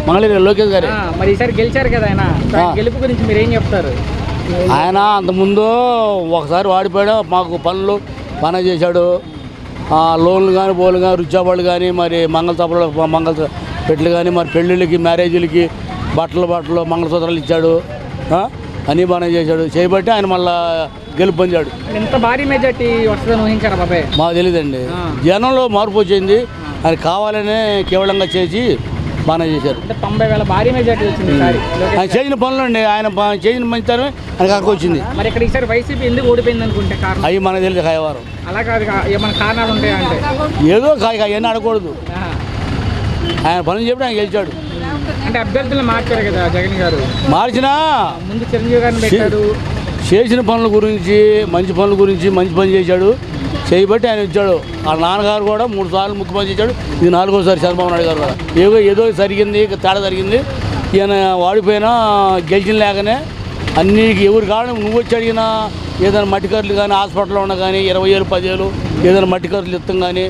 మంగళగిరి లోకేష్ గారు. మరి ఈసారి గెలిచారు కదా ఆయన, గెలుపు గురించి మీరు ఏం చెప్తారు? ఆయన అంతకుముందు ఒకసారి వాడిపోయాడు, మాకు పనులు పని చేశాడు. లోన్లు కానీ బోన్లు కానీ రుచాబాళ్ళు కానీ మరి మంగళ పెట్లు కానీ మరి పెళ్ళిళ్ళకి మ్యారేజీలకి బట్టలు మంగళసూత్రాలు ఇచ్చాడు. అన్నీ బాగానే చేశాడు. చేయబట్టి ఆయన మళ్ళా గెలుపు పొందాడు. ఎంత భారీ మెజార్టీ వస్తుందని ఊహించారా బాబాయ్? మాకు తెలియదండి. జనంలో మార్పు వచ్చింది. ఆయన కావాలనే కేవలంగా చేసి బాగానే చేశారు. 90,000 భారీ మెజార్టీ వచ్చింది. ఆయన చేసిన పనులు అండి, ఆయన చేసిన మంచితనమే ఆయనకు అక్క వచ్చింది. మరి ఇక్కడ ఈసారి వైసీపీ ఎందుకు ఓడిపోయింది అనుకుంటే కారణం అవి మనకు తెలియదు. కాయవారం అలా కాదు, ఏమైనా కారణాలు ఉంటాయంటే ఏదో అవన్నీ అడగకూడదు. ఆయన పనులు చెప్పి ఆయన గెలిచాడు. అంటే అభ్యర్థులు మార్చారు కదా జగన్ గారు. మార్చినా ముందు చిరంజీవి గారిని పెట్టారు. చేసిన పనుల గురించి మంచి పనుల గురించి మంచి పని చేశాడు. చేయబట్టి ఆయన ఇచ్చాడు. ఆ నాన్నగారు కూడా 3 సార్లు ముఖ్యమంత్రి చేశాడు. ఇది 4వసారి చంద్రబాబు నాయుడు గారు కూడా ఏదో జరిగింది, తేడా జరిగింది. ఈయన వాడిపోయినా గెలిచిన లేకనే అన్నీ ఎవరు కావాలి నువ్వు వచ్చి అడిగినా ఏదైనా మట్టి ఖర్చులు కానీ హాస్పిటల్లో ఉన్నా కానీ 20,000 10,000 ఏదైనా మట్టి ఖర్చులు ఇస్తాం కానీ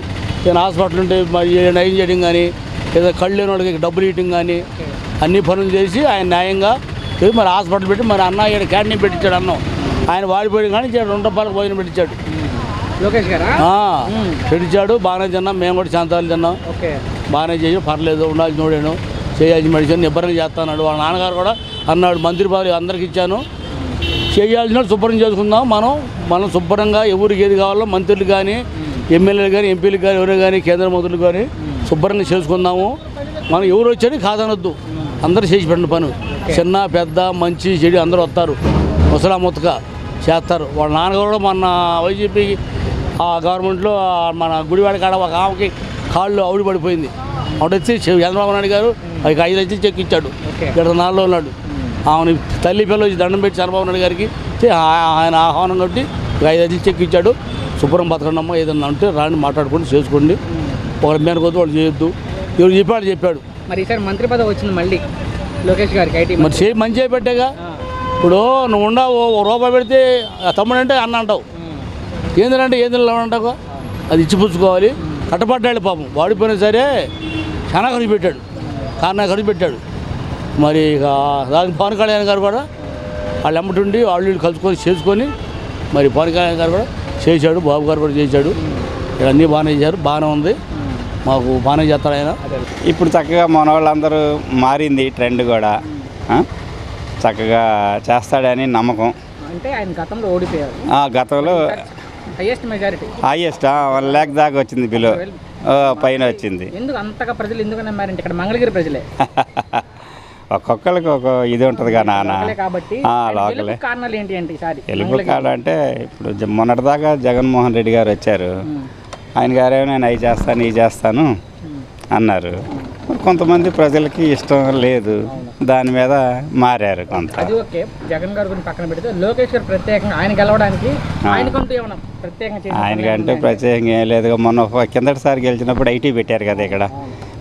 ఏదైనా హాస్పిటల్ ఉంటే మరి నయం చేయడం కానీ ఏదైనా కళ్ళు లేని వాళ్ళకి డబ్బులు ఇవ్వడం కానీ అన్ని పనులు చేసి ఆయన న్యాయంగా మరి హాస్పిటల్ పెట్టి మరి అన్న ఇక్కడ క్యాంటీన్ పెట్టించాడు. అన్నం ఆయన వాడిపోయాడు కానీ 2 రూపాయలకు భోజనం పెట్టించాడు. లోకేష్ గారా పెట్టించాడు. బాగానే తిన్నాం, మేము కూడా శాంతాలు తిన్నాం. బాగానే చేసి పర్లేదు, ఉండాల్సిన నోడాను, చేయాల్సిన మెడిసిన్ నిబ్బరంగా చేస్తాడు. వాళ్ళ నాన్నగారు కూడా అన్నాడు, మంత్రి పదవి అందరికి ఇచ్చాను, చేయాల్సిన శుభ్రం చేసుకుందాం. మనం శుభ్రంగా ఎవరికి ఏది కావాలో మంత్రులు కానీ ఎమ్మెల్యేలు కానీ ఎంపీలు కానీ ఎవరు కానీ కేంద్ర మంత్రులు కానీ శుభ్రంగా చేసుకుందాము. మనం ఎవరు వచ్చాడు కాదనొద్దు, అందరూ చేసి పెట్టిన పని. చిన్న పెద్ద మంచి చెడు అందరూ వస్తారు, ముసలా ముతక చేస్తారు. వాళ్ళ నాన్నగారు కూడా మొన్న వైసీపీ గవర్నమెంట్లో మన గుడివాడ కాడ ఒక ఆమెకి కాళ్ళు ఆవిడి పడిపోయింది. ఆవిడ వచ్చి చంద్రబాబు నాయుడు గారు 5 లక్షలు చెక్ ఇచ్చాడు. ఇక్కడ 4 ఉన్నాడు. ఆమెను తల్లి పిల్లలు వచ్చి దండం పెట్టి చంద్రబాబు నాయుడు గారికి ఆయన ఆహ్వానం కొట్టి 5 లక్షలు చెక్ ఇచ్చాడు. శుభ్రం బతకండమ్మ, ఏదన్నా ఉంటే రాని మాట్లాడుకోండి, చేసుకోండి, ఒకరి మీద కొద్ది వాళ్ళు చేయొద్దు. ఎవరు చెప్పాడు. మరి ఈసారి మంత్రి పదవి వచ్చింది మళ్ళీ లోకేష్ గారికి. ఐటీ మరి మంచి పెట్టేగా. ఇప్పుడు నువ్వు ఉండవు, రూపాయి పెడితే తమ్ముడు అంటే అన్న అంటావు, ఏంటంటే ఏంద్రలో అంటావు, అది ఇచ్చిపుచ్చుకోవాలి. కట్టపడ్డాడు పాపం, వాడిపోయినా సరే చాలా ఖర్చు పెట్టాడు, ఖర్చు పెట్టాడు. మరి ఇక దానికి పవన్ కళ్యాణ్ గారు కూడా వాళ్ళు ఎమ్మటుండి వాళ్ళు కలుసుకొని చేసుకొని మరి పవన్ కళ్యాణ్ గారు కూడా చేశాడు, బాబు గారు కూడా చేశాడు. అన్నీ బాగానే చేశారు, బాగానే ఉంది, మాకు బాగానే చేస్తారు ఆయన. ఇప్పుడు చక్కగా మన వాళ్ళందరూ మారింది ట్రెండ్ కూడా, చక్కగా చేస్తాడని నమ్మకం. అంటే ఆయన గతంలో ఓడిపోయారు. గతంలో హైయెస్ట్ 1 lakh దాకా వచ్చింది, బిలో పైన వచ్చింది. ఎందుకు అంతగా ప్రజలు ఎందుకు నమ్మారంటే ఇక్కడ మంగళగిరి ప్రజలే ఒక్కొక్కరికి ఒక ఇది ఉంటుంది కదా నాన్న. లోకలే కారణాలు ఏంటి అంటే ఈసారి గెలుపు కాడ అంటే ఇప్పుడు మొన్నటిదాకా జగన్మోహన్ రెడ్డి గారు వచ్చారు. ఆయన గారేమో నేను అవి చేస్తాను ఇవి చేస్తాను అన్నారు. కొంతమంది ప్రజలకి ఇష్టం లేదు, దాని మీద మారారు కొంత. అది ఓకే, జగన్ గారు గురించి పక్కన పెడితే లోకేష్ గారు ప్రత్యేకంగా ఆయన గెలవడానికి ఆయనకంటూ ఏమన్నా ప్రత్యేకంగా ఆయనకంటే ప్రత్యేకంగా ఏం లేదు. మొన్న కిందటిసారి గెలిచినప్పుడు ఐటీ పెట్టారు కదా ఇక్కడ,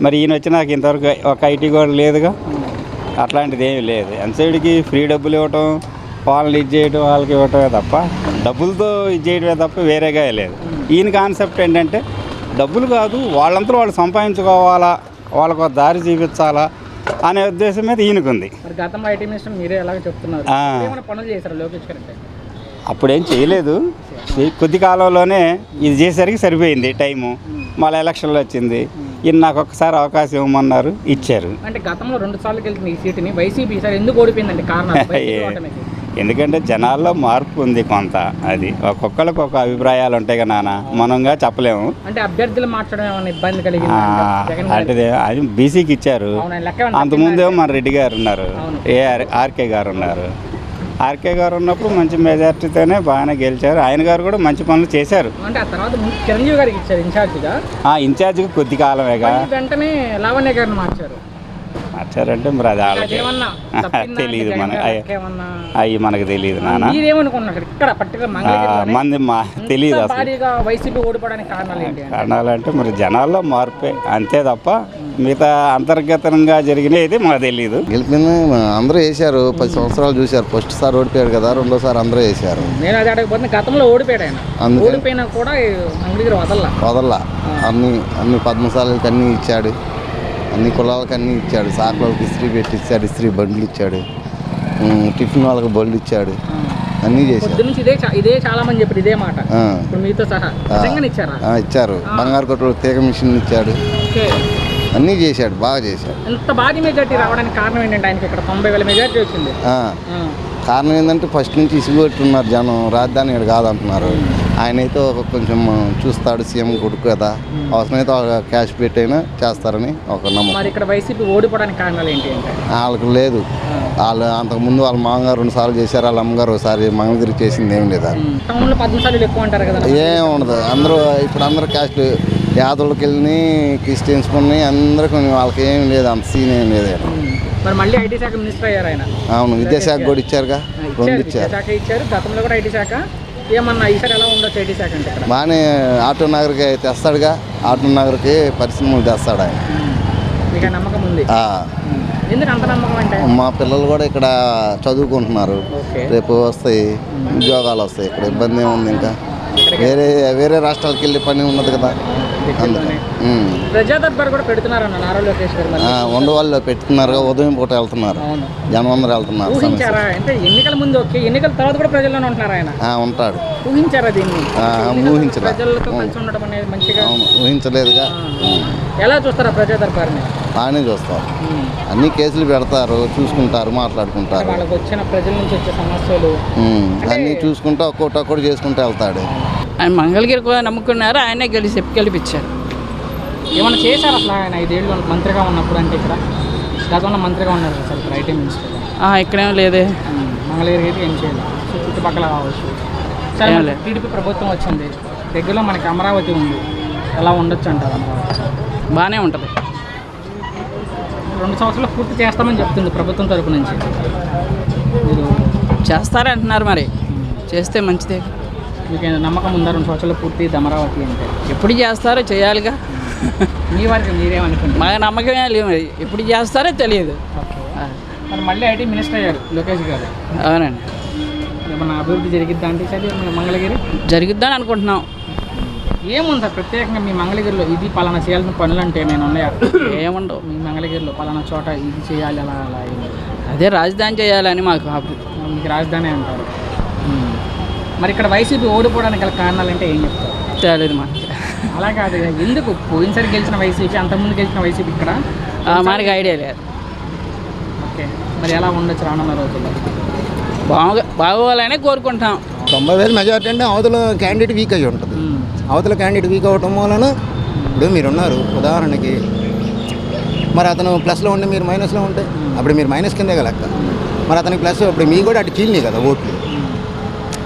మరి ఈయన వచ్చినాక ఇంతవరకు ఒక ఐటీ కూడా లేదుగా. అట్లాంటిది ఏమీ లేదు. ఎంతసేడికి ఫ్రీ డబ్బులు ఇవ్వటం, వాళ్ళని ఇది చేయడం, వాళ్ళకి ఇవ్వటమే తప్ప డబ్బులతో ఇది చేయడమే తప్ప వేరేగా లేదు. ఈయన కాన్సెప్ట్ ఏంటంటే డబ్బులు కాదు, వాళ్ళంతా వాళ్ళు సంపాదించుకోవాలా, వాళ్ళకు దారి చూపించాలా అనే ఉద్దేశం మీద ఈయనకుంది. గతంలో ఐటీ మినిస్టర్ మీరే ఎలాగ చెప్తున్నారు, పనులు చేశారు లోకేష్ గారు? అప్పుడేం చేయలేదు, కొద్ది కాలంలోనే ఇది చేసరికి సరిపోయింది టైము. మళ్ళీ ఎలక్షన్లు వచ్చింది, ఈయన నాకు ఒక్కసారి అవకాశం ఇవ్వమన్నారు, ఇచ్చారు. అంటే గతంలో 2 సార్లు గెలిచిన ఈ సీటుని వైసీపీ ఈసారి ఎందుకు ఓడిపోయిందండి? కారణం ఎందుకంటే జనాల్లో మార్పు ఉంది కొంత, అది ఒక్కొక్కరికి ఒక అభిప్రాయాలు ఉంటాయి కదా నాన్న, మనంగా చెప్పలేము. అంటే అభ్యర్థులు మార్చడం ఇబ్బంది కలిగింది అంటే అది బీసీకి ఇచ్చారు. అంతకుముందేమో మన రెడ్డి గారు ఉన్నారు, ఆర్కే గారు ఉన్నారు. ఆర్కే గారు ఉన్నప్పుడు మంచి మెజార్టీతోనే బాగానే గెలిచారు. ఆయన గారు కూడా మంచి పనులు చేశారు. ఇన్ఛార్జిగా కొద్ది కాలమేగా, లావణ్య గారిని మార్చారంటే మరి అది తెలియదు, అవి మనకు తెలియదు నాన్న, మంది తెలియదు అసలు. కారణాలు అంటే మరి జనాల్లో మార్పే అంతే తప్ప మిగతా అంతర్గతంగా జరిగినది మాకు తెలియదు. గెలిపింది అందరూ వేసారు, 10 సంవత్సరాలు చూశారు. ఫస్ట్ సారి ఓడిపోయాడు కదా, 2వ అందరూ వేసారు. గతంలో ఓడిపోయాడు, వదల్లా అన్ని పద్మశాలకి అన్నీ ఇచ్చాడు, అన్ని కులాలకు అన్నీ ఇచ్చాడు. సాకులకు ఇస్త్రీ పెట్టి ఇచ్చాడు, ఇస్త్రీ బండ్లు ఇచ్చాడు, టిఫిన్ వాళ్ళకి బళ్ళు ఇచ్చాడు, అన్నీ చేశాడు. పొద్దు నుంచి ఇదే చాలా మంది చెప్పారు ఇదే మాట. ఇప్పుడు మీతో సహా నిజంగానే ఇచ్చారా? ఇచ్చారు. బంగారు కొట్టు తీగ మిషన్ ఇచ్చాడు, అన్నీ చేశాడు, బాగా చేశాడు. ఎంత భారీ మెజార్టీ రావడానికి కారణం ఏంటంటే ఆయనకి ఇక్కడ 90,000 మెజార్టీ వచ్చింది. కారణం ఏంటంటే ఫస్ట్ నుంచి ఇసుగుపెట్టున్నారు జనం, రాజధాని ఇక్కడ కాదంటున్నారు. ఆయన అయితే కొంచెం చూస్తాడు, సీఎం కొడుకు కదా, అవసరమైతే ఒక క్యాష్ పెట్టైనా చేస్తారని ఒక నమ్మకం. మరి ఇక్కడ వైసీపీ ఓడిపోవడానికి కారణాలు ఏంటి అంటే వాళ్ళకి లేదు. వాళ్ళు అంతకుముందు వాళ్ళ మామగారు 2 సార్లు చేశారు, వాళ్ళ అమ్మగారు ఒకసారి మంగళగిరి చేసింది ఏం లేదా. టౌన్లో 10 సార్లు ఎక్కువ అంటారు కదా. ఏం ఉండదు. అందరూ క్యాస్ట్ యాదవులకి వెళ్ళి క్రిస్టియన్స్ కొన్ని అందరూ కొన్ని, వాళ్ళకి ఏం లేదు, అంత సీన్ ఏం లేదు. మరి మళ్ళీ ఐటీ శాఖ మినిస్టర్ అయ్యారు ఆయన. అవును, విద్యాశాఖ కూడా ఇచ్చారుగా, 2 ఇచ్చారు. శాఖ ఇచ్చారు, గతంలో కూడా ఐటీ శాఖ. ఏమన్నా ఈసారి ఎలా ఉండొచ్చు ఐటీ శాఖ అంటే? బాగానే ఆటో నగర్కి తెస్తాడుగా, ఆటో నగర్కి పరిశ్రమలు తెస్తాడు ఆయన. మీకు నమ్మకం ఉంది? ఎందుకు అంత నమ్మకం అంటే? మా పిల్లలు కూడా ఇక్కడ చదువుకుంటున్నారు, రేపు వస్తాయి ఉద్యోగాలు వస్తాయి. ఇక్కడ ఇబ్బంది ఏముంది, ఇంకా వేరే రాష్ట్రాలకు వెళ్ళే పని ఉన్నది కదా. ప్రజా దర్బార్ కూడా పెడుతున్నారన్న నారా లోకేష్ గారు. ఉండవాళ్ళు పెట్టుకున్నారుగా, ఉదయం పూట వెళ్తున్నారు, జనం అందరూ వెళ్తున్నారు. ఊహించారా అంటే ఎన్నికల ముందు ఓకే, ఎన్నికల తర్వాత కూడా ప్రజల్లోనే ఉంటున్నారు ఆయన? ఉంటాడు. ఊహించారా దీన్ని? ఊహించలేదు. ప్రజలతో కలిసి ఉండడం అనేది మంచిగా ఊహించలేదుగా. ఎలా చూస్తారా ప్రజా దర్బార్ని? బాగానే చూస్తారు, అన్ని కేసులు పెడతారు, చూసుకుంటారు, మాట్లాడుకుంటారు. వాళ్ళకి వచ్చిన ప్రజల నుంచి వచ్చే సమస్యలు అన్నీ చూసుకుంటూ ఒక్కొక్కటి చేసుకుంటూ వెళ్తాడు. ఆయన మంగళగిరి కూడా నమ్ముకున్నారు, ఆయనే గెలిపించారు. ఏమన్నా చేశారు అసలు ఆయన 5 ఏళ్ళు మంత్రిగా ఉన్నప్పుడు? అంటే ఇక్కడ గతంలో మంత్రిగా ఉన్నారు సార్, ఇక్కడ ఐటీ మినిస్టర్. ఇక్కడేం లేదే. మంగళగిరి అయితే ఏం చేయాలి, చుట్టుపక్కల కావచ్చు. సరే, టీడీపీ ప్రభుత్వం వచ్చింది, దగ్గరలో మనకి అమరావతి ఉంది, ఎలా ఉండొచ్చు అంటారు అమరావతి? బాగానే ఉంటుంది. 2 సంవత్సరాలు పూర్తి చేస్తామని చెప్తుంది ప్రభుత్వం తరపు నుంచి. మీరు చేస్తారంటున్నారు, మరి చేస్తే మంచిదే. మీకు నమ్మకం ఉందా 2 సంవత్సరాలు పూర్తి అమరావతి అంటే? ఎప్పుడు చేస్తారో చేయాలిగా. మీ వారికి మీరేమనుకుంటారు? మా నమ్మకమే లేదు, మరి ఎప్పుడు చేస్తారో తెలియదు. మరి మళ్ళీ ఐటీ మినిస్టర్ అయ్యారు లోకేష్ గారు. అవునండి. ఏమన్నా అభివృద్ధి జరిగిద్దా అంటే సరే మంగళగిరి? జరుగుద్దని అనుకుంటున్నాం. ఏముంది సార్ ప్రత్యేకంగా మీ మంగళగిరిలో ఇది పలానా చేయాల్సిన పనులు అంటే ఏమైనా ఉన్నాయా? ఏముండవు. మీ మంగళగిరిలో పలానా చోట ఇది చేయాలి అలా అలా? అదే రాజధాని చేయాలని మాకు మీకు రాజధాని అంటారు. మరి ఇక్కడ వైసీపీ ఓడిపోవడానికి గల కారణాలు అంటే ఏం చెప్తారు? తెలియదు మనకి. అలా కాదు, ఎందుకు పోయినసారి గెలిచిన వైసీపీ, అంతకుముందు గెలిచిన వైసీపీ ఇక్కడ మనకి ఐడియా లేదు. ఓకే, మరి ఎలా ఉండొచ్చు రానున్న రోజుల్లో? బాగోవాలనే కోరుకుంటాం. 90,000 మెజార్టీ అంటే అవతల క్యాండిడేట్ వీక్ అయ్యి ఉంటుంది. అవతల క్యాండిడేట్ వీక్ అవ్వటం వలన ఇప్పుడు మీరున్నారు ఉదాహరణకి, మరి అతను ప్లస్లో ఉంటే మీరు మైనస్లో ఉంటే అప్పుడు మీరు మైనస్ కిందే లెక్క. మరి అతనికి ప్లస్ అప్పుడు మీ కూడా అటు చీలినాయి కదా ఓట్లు.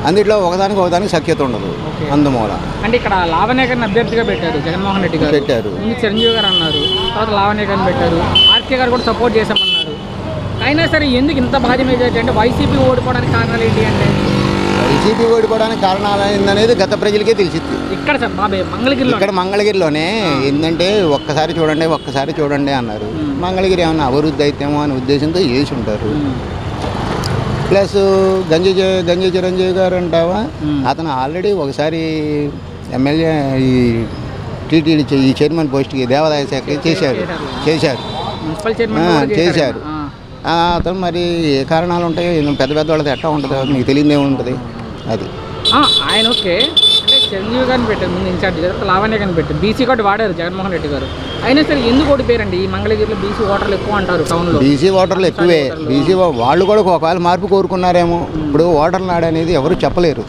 అందుట్లో ఒకదానికి సఖ్యత ఉండదు. అందుమూల అంటే ఇక్కడ లావణ్య గారిని అభ్యర్థిగా పెట్టారు జగన్మోహన్ రెడ్డి గారు, పెట్టారు. చిరంజీవి గారు అన్నారు, తర్వాత లావణ్య గారిని పెట్టారు, ఆర్కే గారు కూడా సపోర్ట్ చేశామన్నారు. అయినా సరే ఎందుకు ఇంత భారీ మెజార్టీ అంటే వైసీపీ ఓడిపోవడానికి కారణాలు ఏంటి అంటే? వైసీపీ ఓడిపోవడానికి కారణాలు ఏందనేది గత ప్రజలకే తెలిసింది. ఇక్కడ సార్ బాబాయ్ మంగళగిరిలో, ఇక్కడ మంగళగిరిలోనే ఏంటంటే ఒక్కసారి చూడండి అన్నారు. మంగళగిరి ఏమన్నా అభివృద్ధి అయితేమో అనే ఉద్దేశంతో చేసి ఉంటారు. ప్లస్ గంజి చిరంజీవి గారు అంటావా, అతను ఆల్రెడీ ఒకసారి ఎమ్మెల్యే ఈ టీటీడీ ఈ చైర్మన్ పోస్ట్కి దేవాదాయ శాఖకి చేశారు. అతను మరి ఏ కారణాలు ఉంటాయో పెద్ద వాళ్ళది ఎట్లా ఉంటుందో మీకు తెలియదే ఉంటుంది. అది ఆయన ఓకే అంటే చిరంజీవి గారిని పెట్టారు ముందు ఇన్ఛార్జ్, లావణ్య గారిని పెట్టారు, బీసీ కార్డు వాడారు జగన్మోహన్ రెడ్డి గారు. అయినా సరే ఎందుకు ఓడిపోయారండి? ఈ మంగళగిరిలో బీసీ ఓటర్లు ఎక్కువ అంటారు, టౌన్లో బీసీ ఓటర్లు ఎక్కువే. బీసీ వాళ్ళు కూడా ఒకవేళ మార్పు కోరుకున్నారేమో. ఇప్పుడు ఓటర్లు నాడు అనేది ఎవరు చెప్పలేరు.